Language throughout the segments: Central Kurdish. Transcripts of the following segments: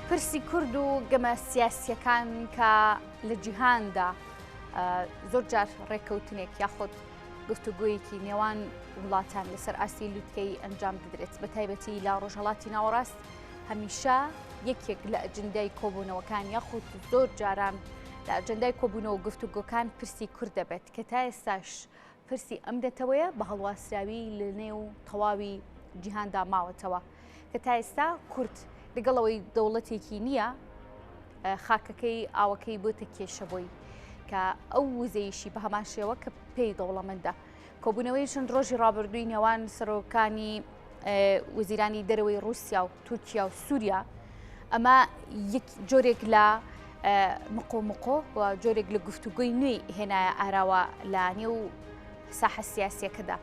پرسی کورد و گەمە سیاسیەکان کە لە جیهاندا زۆر جار ڕێککەوتنێک یاخۆت گفتوگویەکی نێوان وڵاتان لەسەر ئاستی لووتکەی ئەنجام بدرێت بە تایبەتی لە ڕۆژهەڵاتی ناوەڕاست هەمیشە یەکێک لە ئەجندای کۆبوونەوەکان یاخود زۆر جاران لە ئەجندای کۆبوونەوە گفتوگۆکان پرسی کورد دەبێت کە تا ئێستاش پرسی ئەم دێتەوەیە بە هەڵواسراوی لە نێو تەواوی جیهاندا ماوەتەوە کە تا ئێستا کورد لەگەڵەوەی دەوڵەتێکی نییە خاکەکەی ئاوەکەی بۆتە کێشەبۆی کە ئەو وزەیشی بە هەمان شێوە کە پێی دەوڵەمەندە کۆبوونەوەی چەند ڕۆژی ڕابردووی نێوان سەرۆکانی وزیرانی دەرەوەی رووسیا و تورکیا و سووریا ئەمە جۆرێک لە مقۆ و جۆرێک لە گفتوگوی نوێی هێنایە ئاراوە لە نێو ساحە سیاسیەکەدا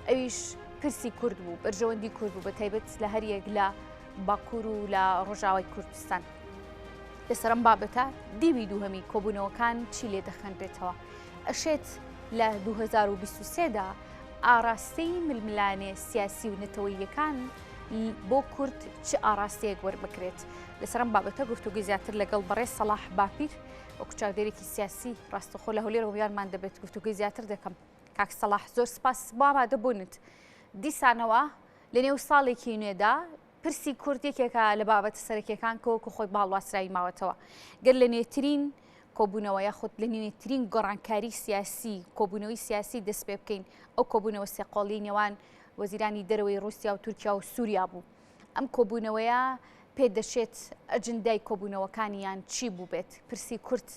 ئەویش پرسی کورد بوو بەرژەوەندی کورد بوو بە تایبەت لە هەریەک لە باکوور و لە ڕۆژاوای کوردستان لەسەر ئەم بابەتە دیوی دووهەمی کۆبوونەوەکان چی لێ دەخەنرێتەوە ئەشێت لە 2023دا ئاراستەی ململانێ سیاسی و نەتەوەییەکان بۆ کورد چ ئاراستەیەک وەربکرێت لەسەر ئەم بابەتە گفتوگوی زیاتر لەگەڵ بەڕێز سەلاح باپیر وەکو چاودێرێکی سیاسی ڕاستەخۆ لە هەولێر وەمیانمان دەبێت گفتوگوی زیاتر دەکەم کاک سەلاح زۆر سپاس بۆ ئامادەبوونت دیسانەوە لە نێو ساڵێکی نوێدا پرسی کورد یەکێکە لە بابەتە سەرەکیەکان کۆکو خۆی باڵواسراوی ماوەتەوە گەر لە نوێترین کۆبوونەوە یاخود لە نوێترین گۆڕانکاری سیاسی کۆبوونەوەی سیاسی دەست پێ بکەین ئەو کۆبوونەوە سێقۆڵی نێوان وەزیرانی دەرەوەی رووسیا و تورکیا و سووریا بوو ئەم کۆبوونەوەیە پێدەشێت ئەجندای کۆبوونەوەکانیان چی بوو بێت پرسی کورد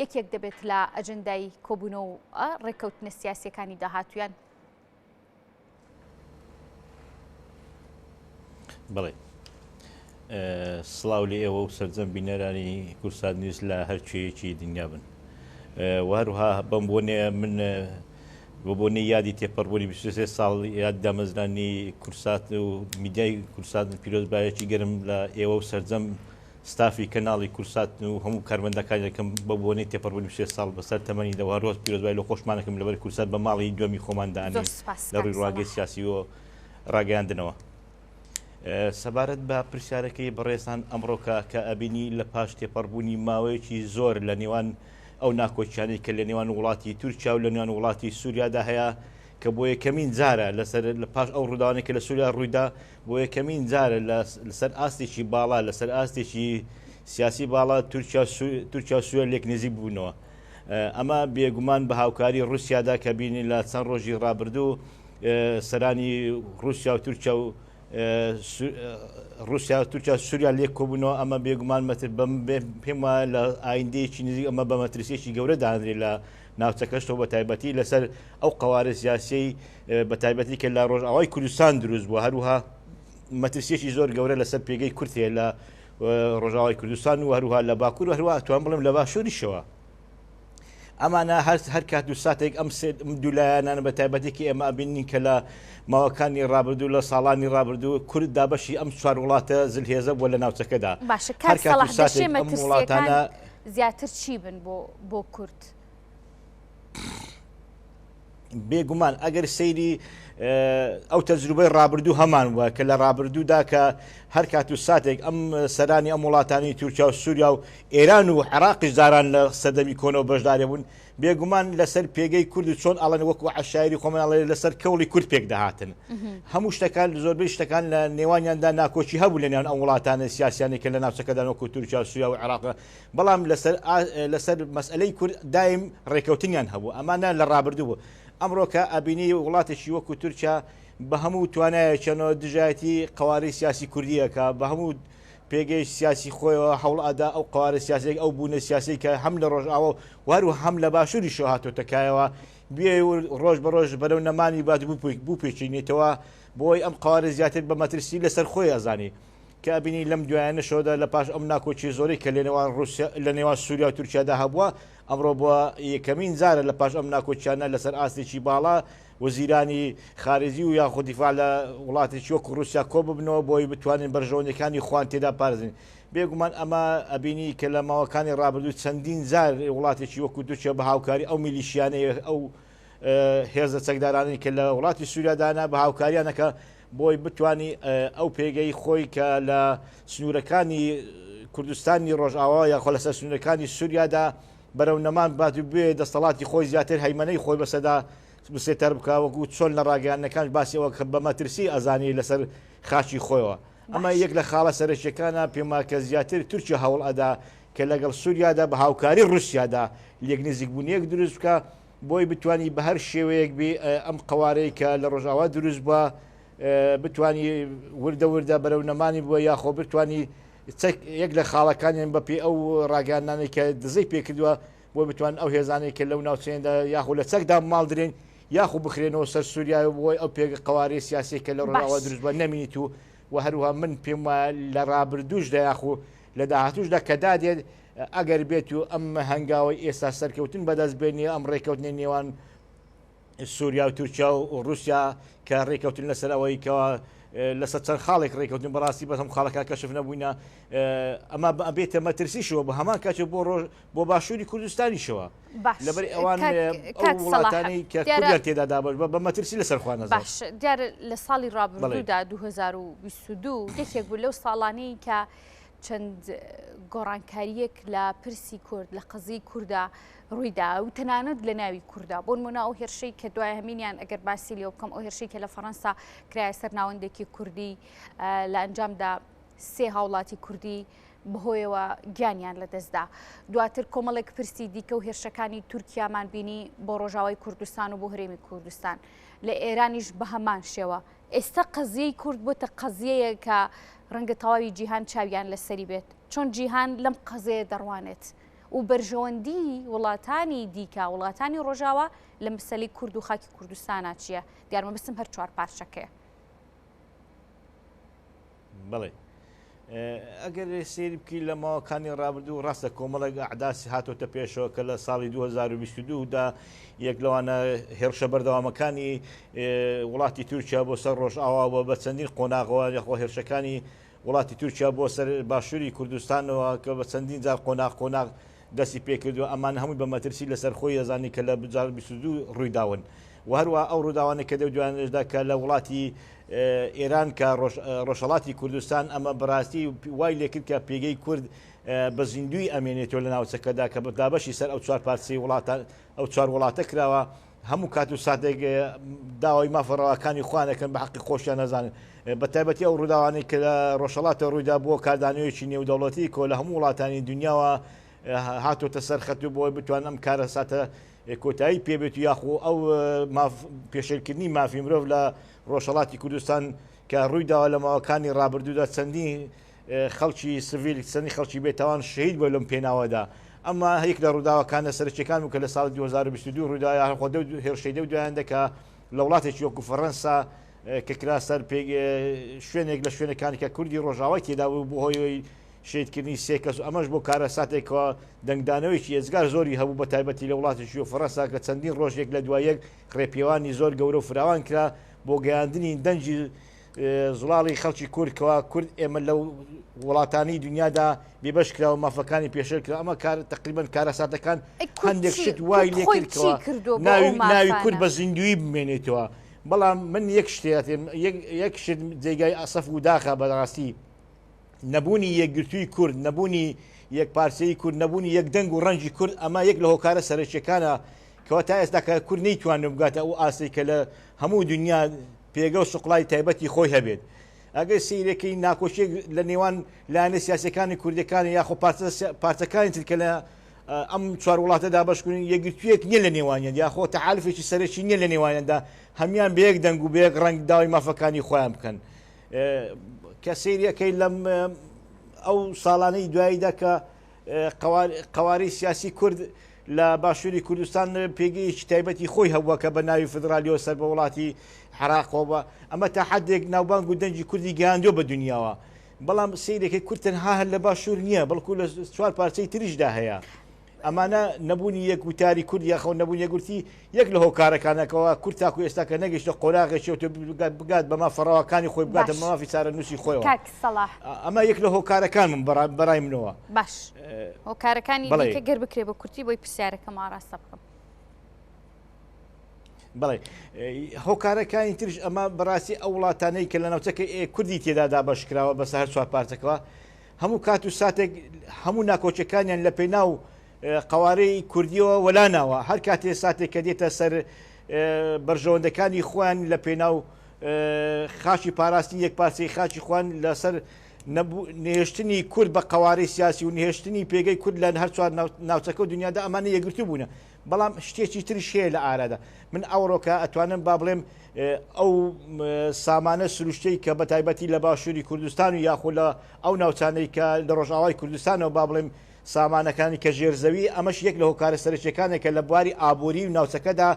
یەکێک دەبێت لە ئەجندای کۆبوونەوە ڕێککەوتنە سیاسیەکانی داهاتویان بڵێ سڵاو لێ ئێوە و سەرجەم بینەرانی کورسات نیوز لە هەرچێکی دنیا بن وهروها بەم بۆنێ من بۆنی یادی تێپەڕبوونی 23 ساڵ یاد دامەزرانی کورسات و میدیای کورسات پیرۆزبایەکی گەرم لە ئێوە و سەرجەم ستافی کەناڵی کورسات و هەموو کارمەندەکانەکەم بە بۆنەی تێپەڕبوونی 23 ساڵ بەسەر تەمەنی دەوە ڕۆژ پیرۆزبای لە خۆشمانەکەم لەبەر کورسات بە ماڵی دووەمی خۆماندانی لە ڕووی ڕاگەی سیاسی و ڕاگەیاندنەوە سەبارەت بە پرسیارەکەی بەڕێستان ئەمڕۆکە کە ئەبینی لە پاش تێپەڕبوونی ماوەیەکی زۆر لە نێوان ئەو ناکۆچیانەی کە لە نێوان وڵاتی تورکیا و لە نێوان وڵاتی سووریادا هەیە کە بۆ یەکەمین جارە لەسەر لە پاش ئەو ڕووداوانەی کە لە سووریا ڕوویدا بۆ یەکەمین جارە لەسەر ئاستێکی باڵا لەسەر ئاستێکی سیاسی باڵا تورکیا و سووریا لێک نزیک بوونەوە ئەمە بێگومان بە هاوکاری رووسیادا کە بینی لە چەند ڕۆژی ڕابردوو سەرانی رووسیا و تورکیا و رووسیا و تورکیا سووریا لێک کۆبوونەوە ئەمە بێگومان مەتر پێم وایە لە ئایندەیەکی نزیک ئەمە بە مەترسیەکی گەورە دانرێت لە ناوچەکەشتەوە بە تایبەتی لەسەر ئەو قەوارە سیاسی بە تایبەتی کە لە ڕۆژئاوای کوردستان دروست بووە هەروها مەترسیەکی زۆر گەورە لەسەر پێگەی کورد هەیە لە ڕۆژئاوای کوردستان و هەروها لە باکوور و هەروها توان بڵێم لە باشووریشەوە ئەمانە هەر کات و ساتێک ئەم دوولایانانە بە تایبەتێکی ئێمە ئەبینین کە لە ماوەکانی ڕابردوو لە ساڵانی ڕابردوو کورد دابەشی ئەم چوار وڵاتە زلهێزە بووە لە ناوچەکەدا باشە کات سەلاح دەشێ مەترسیەکان زیاتر چی بن بۆ کورد بێگومان ئەگەر سەیری ئەو تەجروبەی ڕابردوو هەمان وە کە لە ڕابردوودا کە هەر کات و ساتێک ئەم سەرانی ئەم وڵاتانی تورکیا و سووریا و ئێران و عێراقی زاران لە سەردەمی کۆنەوە بەشدارێ بوون بێگومان لەسەر پێگەی کورد چۆن ئەڵێن وەکو عەشایری خۆمەڵێ لەسەر کەوڵی کورد پێک دەهاتن هەموو شتەکان زۆربەی شتەکان لە نێوانیاندا ناکۆچی هەبوو لە نێوان ئەم وڵاتانە سیاسیانی کە لە ناوچەکەدا وەکو تورکیا و سووریا و عێراق بەڵام لەسەر مەسئلەی کورد دایم ڕێکەوتنیان هەبوو ئەمانە لە ڕابردوو بوو ئەمڕۆکە ئەبینی وڵاتێکی وەکو تورکیا بە هەموو توانایەکەنەوە دژایەتی قەوارەی سیاسی کوردیەکە بە هەموو پێگەی سیاسی خۆیەوە هەوڵ ئەدا ئەو قەوارە سیاسێک ئەو بوونە سیاسی کە هەم لە ڕۆژئاوە وهرو هەم لە باشووری شۆ هاتۆتەکایەوە بێ ڕۆژ بە ڕۆژ بەرەو نەمانی بات بوو پێچینێتەوە بۆی ئەم قەوارە زیاتر بە مەترسی لەسەر خۆی ئەزانی کە بینی لەم دوایانە شۆدا لە پاش ئەم ناکۆچی زۆری کە لە نێوان سووریا و تورکیادا هەبووە ئەمڕۆ بووە یەکەمین جارە لە پاش ئەم ناکۆچیانە لەسەر ئاستێکی باڵا وەزیرانی خارجی و یاخود دیفاع لە وڵاتێکی وەکو رووسیا کۆ ببنەوە بۆی بتوانین بەرژەوەندەکانی خوان تێدا پارێزین بێگومان ئەمە ئەبینی کە لە ماوەکانی ڕابردوو چەندین جار وڵاتێکی وەکو تورکیا بە هاوکاری ئەو میلیشیانەیە ئەو هێزە چەکدارانی کە لە وڵاتی سووریادانا بە هاوکاریانەکە بۆی بتوانی ئەو پێگەی خۆی کە لە سنوورەکانی کوردستانی ڕۆژئاوا یا خۆ لەسەر سنوورەکانی سووریادا بەرەو نەمان بات بێ دەسەڵاتی خۆی زیاتر هەیمەنەی خۆی بەسەدا بسێتەر بکە وەکو چۆن لە ڕاگەیانەکان باسیەوە کە بە مەترسی ئەزانی لەسەر خاچی خۆیەوە. ئەمە یەک لە خاڵە سەرچیەکانە پێما کە زیاتر تورکیا هەوڵ ئەدا کە لەگەڵ سووریادا بە هاوکاری رووسیادا لێک نزیکبوونیەک دروست بکە بۆی بتوانی بە هەر شێوەیەک بێ ئەم قوارەی کە لە ڕۆژاوا دروست بووە بتوانی وردە وردە بەرەو نەمانی بووە یاخۆ بتوانی یەک لە خاڵەکانیان بەپی ئەو ڕاگەیانانەی کە دزەی پێکردووە بۆ بتوان ئەو هێزانێک کە لەو ناوچەیەندا یاخۆ لە چەکدا ماڵ درێن یاخۆ بخرێنەوە سەر سووریا بۆی ئەو پێ قوارەی سیاسی کە لە ڕۆژاوا دروست بووە نەمینیت و هەروها من پێم لە ڕابردووشدا یاخۆ لە داهاتوشدا کە دادێت ئەگەر بێت و ئەم هەنگاوی ئێستا سەرکەوتن بەدەست بێنی ئەم ڕێکەوتنی نێوان سووریا و تورکیا و رووسیا کە ڕێکەوتن لەسەر ئەوەی کەەوە لەسەر چەند خاڵێک ڕێکەوتن بەڕاستی بە هەم خاڵەکە کەشف نەبووینە ئەمە بێتە مەترسیشەوە بە هەمان کاتێ بۆ باشووری کوردستانیشەوە لەبەر ئەوان وڵاتانی کە کوردیان تێدا دابش بە مەترسی لەسەر خوانە باش دیارە لە ساڵی ڕابردوودا 2022 یەکێک بوو لەو ساڵانەی کە چەند گۆڕانکاریەک لە پرسی کورد لە قەزی کووردا ڕوویدا و تەنانەت لە ناوی کووردا بۆ نمونە ئەو هێرشەی کە دوای هەمینیان ئەگەر باسی لێ بکەم ئەو هێرشەی کە لە فەڕەنسا کرایە سەر ناوەندێکی کوردی لە ئەنجامدا 3 هاوڵاتی کوردی بەهۆیەوە گیانیان لەدەستدا دواتر کۆمەڵێک پرسی دیکە و هێرشەکانی تورکیامان بینی بۆ ڕۆژاوای کوردستان و بۆ هەرێمی کوردستان لە ئێرانیش بە هەمان شێوە ئێستا قەزیەی کورد بۆتە قەزیەیە کە ڕەنگە تەواوی جیهان چاویان لەسەری بێت چۆن جیهان لەم قەزەیە دەڕوانێت و بەرژەوەندی وڵاتانی دیکە وڵاتانی ڕۆژاوە لە مەسەلەی کورد و خاکی کوردستانە چییە دیارمە بسم هەر 4 پارچەکەیە. بڵێ ئەگەر سێری بکەی لە ماوەکانی ڕابردوو ڕاستە کۆمەڵێک ئەعداسی هاتۆتە پێشەوە کە لە ساڵی 2022دا یەک لەوانە هێرشە بەردەوامەکانی وڵاتی تورکیا بۆ سەر ڕۆژئاوا بە چەندین قۆناغەوە یەخۆ هێرشەکانی وڵاتی تورکیا بۆ سەر باشووری کوردستانەوە کە بە چەندین جار قۆناغ دەستی پێکردو ئەمان هەمووی بە مەترسی لەسەر خۆی ئەزانی کە لە 2022 ڕوویداون و هەروە ئەو ڕووداوانە کە دەودوانێژدا کە لە وڵاتی ئێران کە ڕۆژهەڵاتی کوردستان ئەمە بەڕاستی وای لێکرد کە پێگەی کورد بە زیندوی ئەمێنێتەوە لە ناوچەکەدا کە بەدابەشی سەر ئەو 4 پارچەی وڵاتان ئەو 4 وڵاتە کراوە هەموو کات و ساتێک داوای مافەڕەوەکانی خوانەکەن بە حەقی خۆشیان نەزانن بە تایبەتی ئەو ڕووداوانەی کە لە ڕۆژهەڵاتە ڕوویدا بۆ کاردانەوەیەکی نێودەوڵەتی کۆ لە هەموو وڵاتانی دنیاوە هاتۆتە سەر خەت و بۆی بتوان ئەم کارە ساتە کۆتایی پێبێت و یاخۆ ئەو پێشێلکردنی مافی مرۆڤ لە ڕۆژهەڵاتی کوردستان کە ڕوویداوە لە ماوەکانی ڕابردوودا چەندین خەڵکی سڤیل چەندی خەڵکی بێتاوان شەهید بووە لەم پێناوەدا ئەمە هەیەک لە ڕووداوەکانە سەرچیەکان و کە لە ساڵی 2022 ڕووداوە خۆ هێرشەی دەودایان دەکا لە وڵاتێکی وەکو فەڕەنسا کە کرا سەر شوێنێک لە شوێنەکانی کە کوردی ڕۆژاوای تێدا بوو بۆ هۆی شێتکردنی 3 کەس و ئەمەش بۆ کارە ساتێکەوە دەنگدانەوەیکی ئێزگار زۆری هەبوو بە تایبەتی لە وڵاتێکی و فەڕەنسا کە چەندین ڕۆژێک لە دوایەک ڕێپێوانی زۆر گەورە و فراوان کرا بۆ گەیاندنی دەنجی زوڵاڵی خەڵکی کوردکەوە کورد ئێمە لەو وڵاتانی دنیادا بێبەش کراوە مافەکانی پێشێل کرا ئەمە کار تقریبان کارە ساتەکان هەندێک شت وای لێ کردکەوە ناوی کورد بە زیندوی بمێنێتەوە بەڵام من یەک شتێت یەک شت جێگای ئەسەف و داخە بەڕاستی نەبوونی یەکگرتووی کورد نەبوونی یەک پارچەی کورد نەبوونی یەک دەنگ و ڕەنجی کورد ئەمە یەک لە هۆکارە سەرچیەکانە کەەوە تا ئێستا کە کورد نەیتوانێت بگاتە ئەو ئاسی کە لە هەموو دنیا پێگە و سوقڵای تایبەتی خۆی هەبێت ئەگەر سیرەکەی ناکۆشیێک لە نێوان لایەنە سیاسەکانی کوردەکانی یاخۆ پارچەکانی تر کە لە ئەم 4 وڵاتەدا بەشکردن یەکگرتوویەک نییە لە نێوانیان یاخۆ تەحالفێکی سەرەکی نییە لە نێوانیاندا هەمیان بەیەک دەنگ و بەیەک ڕەنگ داوای مافەکانی خۆیان بکەن کە سیرەکەی لەم ئەو ساڵانەی دواییدا کە قواری سیاسی کورد لە باشووری کوردستان پێگەیەکی تایبەتی خۆی هەبووە کە بە ناوی فدرالیەوە سەر بە وڵاتی عێراقەوە ئەمە تا حدێک ناوبانگ و دەنجی کوردی گەیاندووە بە دنیاوە بەڵام سیرێکی کورد تەنها هەر لە باشوور نییە بەڵکو لە 4 پارچەی تریشدا هەیە ئەمانە نەبوونی یەک وتاری کورد یاخۆ نەبوون یەکگورتی یەک لە هۆکارەکانەکەەوە کورد تاکو ئێستا کە نەگەیشتە قۆراغێکی بگات بە مافەڕەوەکانی خۆی بگاتە مافی چارە نووسی خۆیەوە ئەمە یەک لە هۆکارەکان من بەڕای منەوە باش هۆکارەکانی دیکە گەر بکرێ بە کورتی بۆی پرسیارەکەم ئاراستە بکەم بڵێ هۆکارەکانی ترش ئەمە بەڕاستی ئەو وڵاتانەی کە لە ناوچەکە کوردی تێدادا بەشکراوە بەسەر 4 پارچەکەەوە هەموو کات و ساتێک هەموو ناکۆچەکانیان لە پێناو قوارەی کوردیەوە وەلاناوە هەر کاتێ ساتێک کە دێتە سەر بەرژەوەندەکانی خۆیان لە پێناو خاچی پاراستنی یەک پارچەی خاچی خوان لەسەر نهێشتنی کورد بە قوارەی سیاسی و نهێشتنی پێگەی کورد لە هەر چوار ناوچەکە و دنیادا ئەمانە یەکگرتو بوونە بەڵام شتێکی تریش هەیە لە ئارادا من ئەوڕۆکە ئەتوانم با بڵێم ئەو سامانە سروشتەی کە بە تایبەتی لە باشووری کوردستان و یاخۆ لە ئەو ناوچانەی کە لە ڕۆژاوای کوردستانەوە با بڵێم سامانەکانی کە ژێرزەوی ئەمەش یەک لە هۆکارە سەرچەکانێکە لە بواری ئابووری و ناوچەکەدا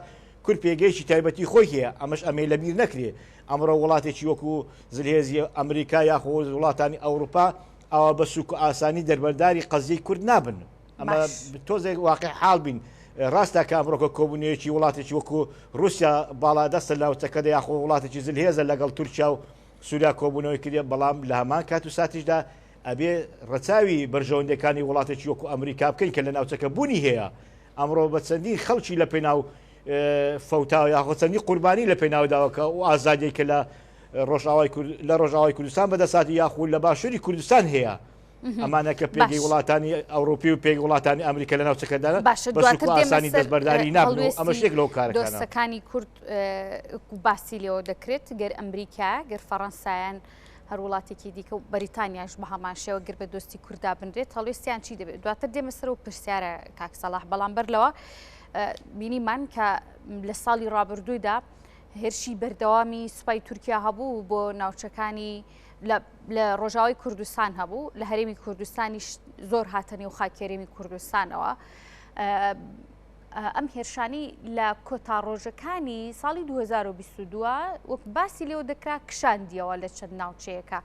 کورد پێگەیشی تایبەتی خۆی هەیە ئەمەش ئەمەی لەبیر نەکرێ ئەمڕۆ وڵاتێکی وەکو زلهێزی ئەمریکا یاخۆ وڵاتانی ئەوروپا ئەوە بە سوک و ئاسانی دەربەرداری قەزیەی کورد نابن ئەمە تۆزێک واقع حاڵ بین ڕاستە کە ئەمڕۆکە کۆبوونەیەکی وڵاتێکی وەکو رووسیا باڵادەستە لاوچەکەدا یاخۆ وڵاتێکی زلهێزە لەگەڵ تورکیا و سووریا کۆبوونەوەی کردێ بەڵام لە هەمان کات و ساتیشدا ئەبێ ڕەچاوی بەرژەوەندەکانی وڵاتێکی وەکو ئەمریکا بکەین کە لە ناوچەکە بوونی هەیە ئەمڕۆ بە چەندین خەڵکی لە پێناو فەوتا یاخۆ چەندی قوربانی لە پێناوداوەکە و ئازادی کە لە ڕۆژاوای کوردستان بەدەساتی یاخود لە باشووری کوردستان هەیە ئەمانە کە پێگەی وڵاتانی ئەوروپی و پێی وڵاتانی ئەمریکا لە ناوچەکەدانە بەسوک و ئاسانی دەستبەرداری نابن ئەمە شتێک لەو کارەکانە دۆستەکانی کورد باسی لێەوە دەکرێت گەر ئەمریکا گەر فەڕەنسایان هەر وڵاتێکی دیکە و بەریتانیاش بە هەمان شێوە گەر بە دۆستی کووردا بنرێت هەڵوێستیان چی دەبێت دواتر دێمە سەر و پرسیارە کاک سەلاح بەڵام بەرلەوە بینیمان کە لە ساڵی ڕابردوودا هێرشی بەردەوامی سوپای تورکیا هەبوو بۆ ناوچەکانی لە ڕۆژاوای کوردستان هەبوو لە هەرێمی کوردستانیش زۆر هاتنی و خاکێرێمی کوردستانەوە ئەم هێرشانی لە کۆتاڕۆژەکانی ساڵی 2022 وەک باسی لێوە دەکرا کشاندیەوە لە چەند ناوچەیەەکە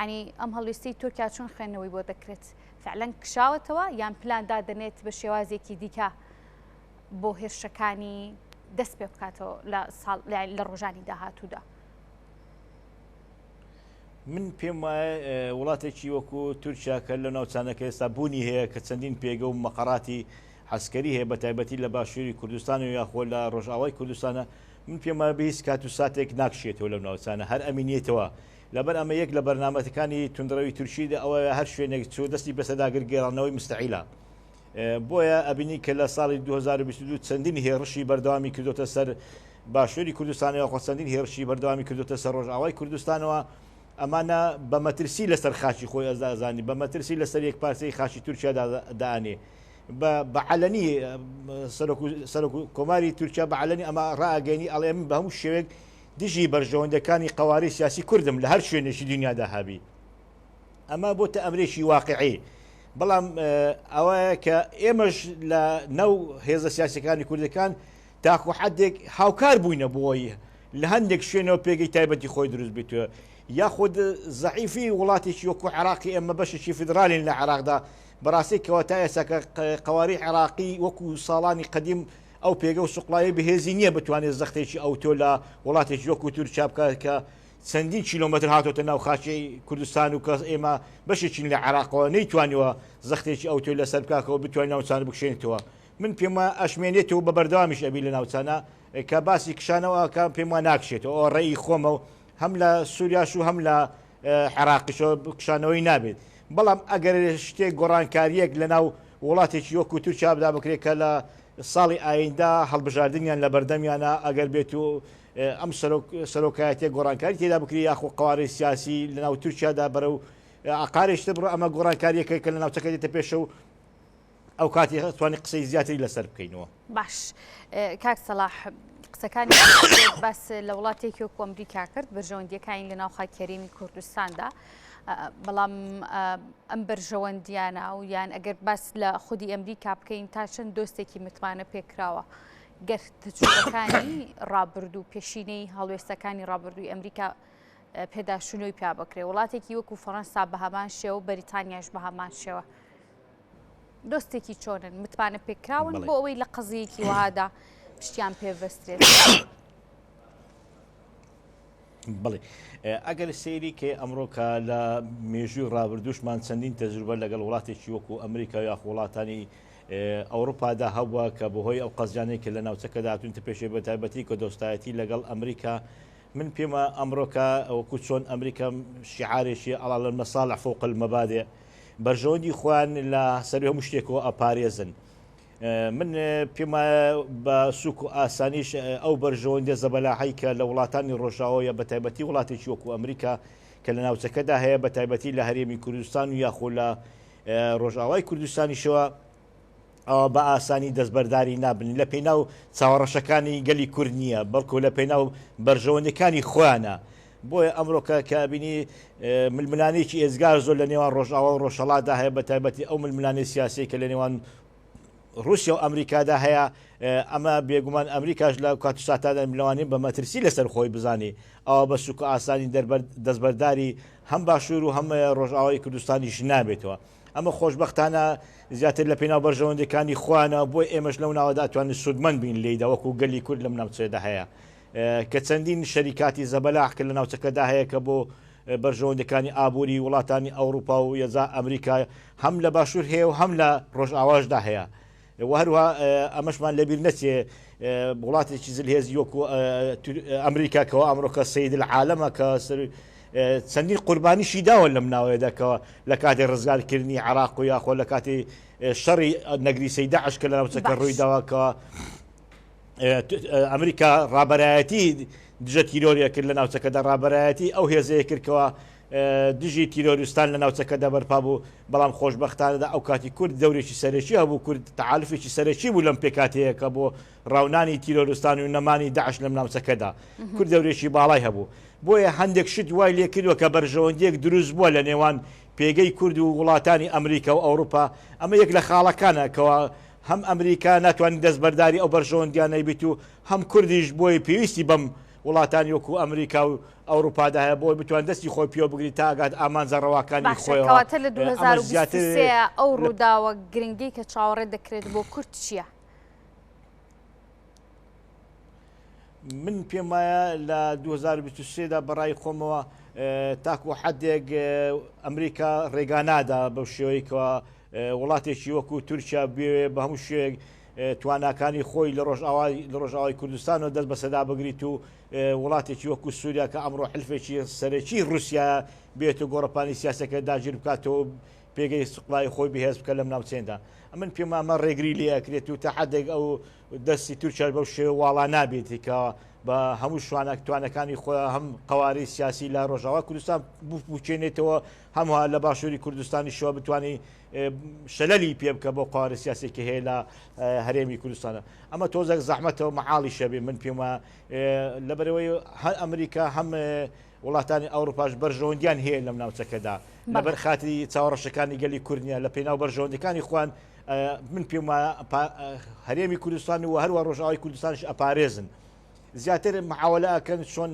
ینی ئەم هەڵوێستەی تورکیا چۆن خوێندنەوەی بۆ دەکرێت فعلەن کشاوەتەوە یان پلاندا دەنێت بە شێوازێکی دیکە بۆ هێرشەکانی دەست پێ بکاتەوە لە ڕۆژانی داهاتوودا من پێم وایە وڵاتێکی وەکو تورکیا کە لە ناوچانەکە ئێستا بوونی هەیە کە چەندین پێگە و مەقەڕاتی عسکەری هەیە بە تایبەتی لە باشووری کوردستان و یاخۆ لە ڕۆژئاوای کوردستانە من پێم وایە بە هیچ کات و ساتێک ناکشێتەوە لەو ناوچانە هەر ئەمینێتەوە لەبەر ئەمە یەک لە بەرنامەکانی توندڕەوی تورکیدا ئەوە هەر شوێنێک چوو دەستی بەسەداگر گێڕانەوەی مستعیلە بۆیە ئەبینی کە لە ساڵی 2022 چەندین هێرشی بەردەوامی کردوتە سەر باشووری کوردستانەوە خۆ چەندین هێرشی بەردەوامی کردوتە سەر ڕۆژئاوای کوردستانەوە ئەمانە بە مەترسی لەسەر خاچی خۆی ئەزازانی بە مەترسی لەسەر یەک پارچەی خاچی تورکیا دانێ بە عەلەنی سەرۆک کۆماری تورکیا بە عەلەنی ئەمە ڕائەگەینی ئەڵێ من بە هەموو شێوەیەک دژی بەرژەوەندەکانی قەواری سیاسی کوردم لە هەر شوێنێکی دنیادا هەبی ئەمە بۆتە ئەمرێکی واقعی بەڵام ئەوەیە کە ئێمەش لە نەو هێزە سیاسەکانی کوردەکان تاکو حدێک هاوکار بووینە بۆی لە هەندێک شوێنەوە پێگەی تایبەتی خۆی دروست بێتوە یاخود زەعیفی وڵاتێکی وەکو عێراقی ئەمە بەشێکی فیدرالین لە عێراقدا بەڕاستی کەواتە ئێستا کە قەواری عێراقی وەکو ساڵانی قەدیم ئەو پێگە و سوقڵایی بەهێزی نییە بتوانێت زەختێکی ئەوتۆ لە وڵاتێکی وەکو تورکیا بکات کە چەندین کیلۆمەتر هاتۆتە ناو خاچی کوردستان و کە ئێمە بەشێکین لە عێراقەوە نەیتوانیوە زەختێکی ئەوتۆ لەسەر بکاکەوە بتوانین ناوچانە بکشێنێتەوە من پێم وایە ئەشمێنێتەوە بە بەردەوامیش ئەبی لە ناوچانە کە باسی کشانەوە کە پێم وایە ناکشێتەوە ئەو ڕێی خۆمە و هەم لە سووریاش و هەم لە عێراقیشەوە کشانەوەی نابێت بەڵام ئەگەر شتێک گۆڕانکاریەک لە ناو وڵاتێکی وەکو تورکیا بدا بکرێت کە لە ساڵی ئایندا هەڵبژاردنیان لە بەردەمیانە ئەگەر بێت و ئەم سەرۆکایەتێک گۆڕانکاری تێدا بکری یاخۆ قەواری سیاسی لە ناو تورکیادا بەرە و ئاقارێشتە بڕۆ ئەمە گۆڕانکاریەکە کە لە ناوچەکە دێتە پێشە و ئەو کاتی توانی قسەی زیاتری لەسەر بکەینەوە باش کاک سەلاح قسەکانی باس لە وڵاتێکی وەکو ئەمریکا کرد بەرژەوەندیەکانی لە ناو خاکێرێمی کوردستاندا بەڵام ئەم بەرژەوەندیانە و یان ئەگەر باس لە خودی ئەمریکا بکەین تا چەند دۆستێکی متمانە پێکراوە گەر تجربەکانی ڕابردوو پێشینەی هەڵوێستەکانی ڕابردووی ئەمریکا پێداشونەوەی پیا بکرێ وڵاتێکی وەکو فەڕەنسا بە هەمان شێوە بەریتانیاش بە هەمان شێوە دۆستێکی چۆنن متمانە پێکراون بۆ ئەوەی لە قەزیەکی وهادا پشتیان پێوەسترێت بڵێ ئەگەر سەیری کە ئەمڕۆکە لە مێژووی ڕابردووشمان چەندین تەجروبە لەگەڵ وڵاتێکی وەکو ئەمریکا یا وڵاتانی ئەوروپادا هەبووە کە بەهۆی ئەو قەزیانەی کە لە ناوچەکەدا هاتوونتە پێشێ بە تایبەتی کە دۆستایەتی لەگەڵ ئەمریکا من پێمە ئەمڕۆکە وەکو چۆن ئەمریکا شیعارێکی ئەڵا المەصالح فوق المەبادئ بەرژەوەندی خۆیان لە سەری هەموو شتێکەوە ئەپارێزن. من پێمە بە سوک و ئاسانیش ئەو بەرژەوەندە زەبەلاحی کە لە وڵاتانی ڕۆژاوەیە بە تایبەتی وڵاتێکی وەکو ئەمریکا کە لە ناوچەکەدا هەیە بە تایبەتی لە هەرێمی کوردستان و یاخۆ لە ڕۆژاوای کوردستانیشەوە ئەوە بە ئاسانی دەستبەرداری نابن لە پێناو چاوەڕەشەکانی گەلی کورد نییە بەڵکو لە پێناو بەرژەوەندەکانی خۆیانە. بۆیە ئەمڕۆکە کابینی ململانێکی ئێزگار زۆر لە نێوان ڕۆژاوا و ڕۆژهەڵاتدا هەیە بە تایبەتی ئەو ململانەی سیاسی کە لە نێوان رووسیا و ئەمریکادا هەیە. ئەمە بێگومان ئەمریکاش لە کات ساتادا ملوانین بە مەترسی لەسەر خۆی بزانێ ئەوە بە سوک ئاسانی دەستبەرداری هەم باشوور و هەم ڕۆژئاوای کوردستانیش نابێتەوە. ئەمە خۆشببختانە زیاتر لە پێناو بەرژەوەندەکانی خوانە بۆی ئێمەش لەو ناوەدا ئەتوانین سوودمەند بین لێیدا وەکو گەلی کورد لەم ناوچەیەدا هەیە کە چەندین شەریکاتی زەبەلاح کە لە ناوچەکەدا هەیە کە بۆ بەرژەوەندەکانی ئابووری وڵاتانی ئەوروپا و یەزا ئەمریکا هەم لە باشوور هەیە و هەم لە ڕۆژئاواشدا هەیە. وهروها ئەمەشمان لەبیر نەچێ وڵاتێکی زلهێزی وەکو ئەمریکا کەەوە ئەمڕۆکە سەید العالەمە کە چەندین قوربانیشی داوە لەم ناوەیەدا کەەوە لە کاتی ڕزگارکردنی عراق و یاخۆ لە کاتی شەڕی نەگریسەی داعش کە لە ناوچەکە ڕووی داواکەوە ئەمریکا ڕابەرایەتی دژە تیرۆریە کرد لە ناوچەکەدا ڕابەرایەتی ئەو هێزەیە کردکەوە دژی تیرۆریستان لە ناوچەکەدا بەرپا بوو بەڵام خۆشببختانەدا ئەو کاتی کورد دەورێکی سەرەکی هەبوو کورد تعالفێکی سەرەکی بوو لەم پێکاتەیە کە بۆ ڕاونانی تیرۆریستان و نەمانی داعش لەم ناوچەکەدا کورد دەورێکی باڵای هەبوو. بۆیە هەندێک شت وای لێ کردووە کە بەرژەوەندێک دروست بووە لە نێوان پێگەی کورد و وڵاتانی ئەمریکا و ئەوروپا. ئەمە یەک لە خاڵەکانە کەەوە هەم ئەمریکا ناتوانین دەستبەرداری ئەو بەرژەوەندیانەی بیت و هەم کوردیش بۆی پێویستی بەم وڵاتانی وەکو ئەمریکا و ئەوروپادا هەیە بۆی بتوان دەستی خۆی پێ بگریت تا ئاگات ئامانجە ڕەواکانی خۆیەوەتە لە 2023 ئەو ڕووداوە گرنگی کە چاوەڕێ دەکرێت بۆ کورد چییە؟ من پێم وایە لە 2023دا بەڕای خۆمەوە تاکو حدێک ئەمریکا ڕێگانادا بەو شێوەیەکەوە وڵاتێکی وەکو تورکیا بێ بە هەموو شوێک تواناکانی خۆی لە ڕۆژئاوای کوردستان و دەست بەسەدا بگریت و وڵاتێکی وەکو سووریا کە ئەمڕۆ حلفێکی سەرەکی رووسیا بێت و گۆڕەپانی سیاسەکە داگیر بکاتەوە پێگەی سوقڵای خۆی بەهێز بکە لەم ناوچەیەدا. ئەمن پێم ئەمە ڕێگری لێ ئەکرێت و تا حدێک ئەو دەستی تورکیا بەو شێوە واڵا نابێتی کە بە هەموو شوانە توانەکانی خۆیان هەم قواری سیاسی لە ڕۆژاوا کوردستان بچێنێتەوە هەموها لە باشووری کوردستانی شەوە بتوانانی شەلەلی پێ بکە بۆ قواری سیاسێکی هەیە لە هەرێمی کوردستانە. ئەمە تۆزێک زەحمەتەوە مەحاڵی شەبێ. من پێمە لەبەرەوەی هەر ئەمریکا هەم وڵاتانی ئەوروپاش بەرژەوەندیان هەیە لەم ناوچەکەدا لەبەر خاتری چاوەڕەشەکانی گەلی کوردنیە لە پێناو بەرژەوەندەکانی خوان من پێم هەرێمی کوردستان و هەروە ڕۆژئاوای کوردستانش ئەپارێزن زیاتر محاولەکەن چۆن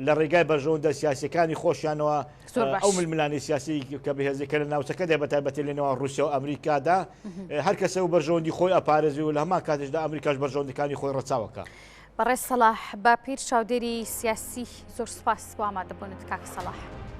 لە ڕێگای بەرژەوەندە سیاسەکانی خۆشیانەوە ئەو ململانی سیاسی کە بەهێزەکە لە ناوچەکەدا بەتایبەتی لە نێوان رووسیا و ئەمریکادا هەر کەسە و بەرژەوەندی خۆی ئەپارێزی و لە هەمان کاتێشدا ئەمریکاش بەرژەوەندەکانی خۆی ڕەچاوەکە. بەڕێز سەلاح با پیر چاودێری سیاسی زۆر سوپاس بۆ ئامادەبوونت کاک سەلاح.